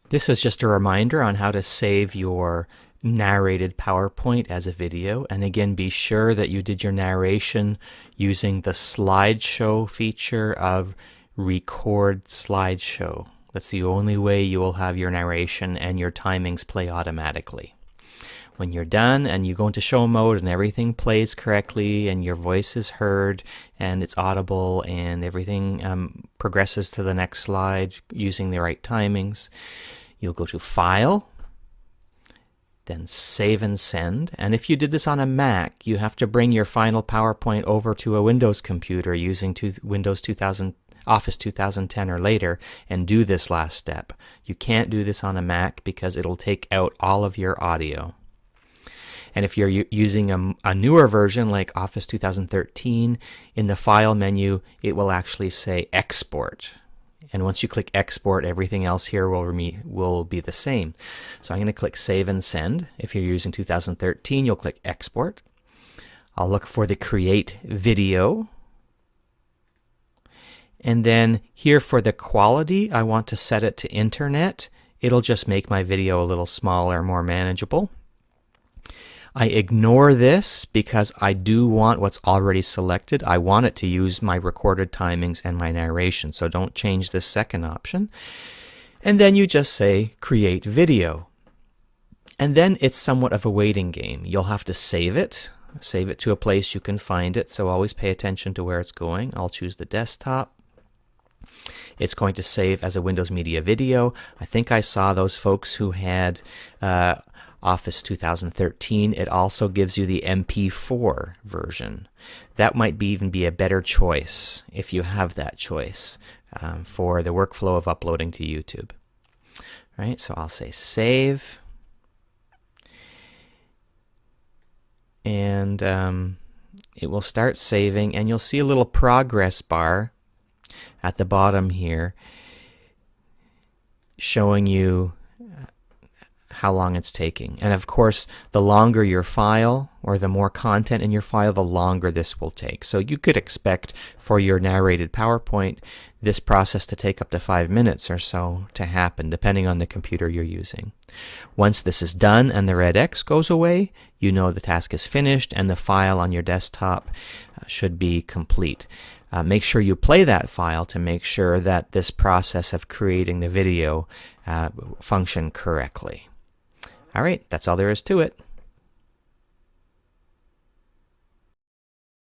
This is just a reminder on how to save your narrated PowerPoint as a video. And again, be sure that you did your narration using the slideshow feature of Record Slideshow. That's the only way you will have your narration and your timings play automatically. When you're done and you go into show mode and everything plays correctly and your voice is heard and it's audible and everything progresses to the next slide using the right timings, you'll go to File, then Save and Send. And if you did this on a Mac, you have to bring your final PowerPoint over to a Windows computer using Windows 2000, Office 2010 or later and do this last step. You can't do this on a Mac because it'll take out all of your audio. And if you're using a newer version like Office 2013, in the File menu, it will actually say Export. And once you click Export, everything else here will be the same. So I'm going to click Save and Send. If you're using 2013, you'll click Export. I'll look for the Create Video. And then here for the quality, I want to set it to Internet. It'll just make my video a little smaller, more manageable. I ignore this because I do want what's already selected. I want it to use my recorded timings and my narration, so don't change this second option. And then you just say Create Video. And then it's somewhat of a waiting game. You'll have to save it to a place you can find it, so always pay attention to where it's going. I'll choose the desktop. It's going to save as a Windows Media Video. I think I saw those folks who had Office 2013. It also gives you the MP4 version. That might even be a better choice if you have that choice for the workflow of uploading to YouTube. All right, so I'll say Save. And it will start saving, and you'll see a little progress bar at the bottom here showing you how long it's taking. And of course, the longer your file or the more content in your file, the longer this will take. So you could expect for your narrated PowerPoint this process to take up to 5 minutes or so to happen, depending on the computer you're using. Once this is done and the red X goes away, you know the task is finished and the file on your desktop should be complete. Make sure you play that file to make sure that this process of creating the video functioned correctly. All right, that's all there is to it.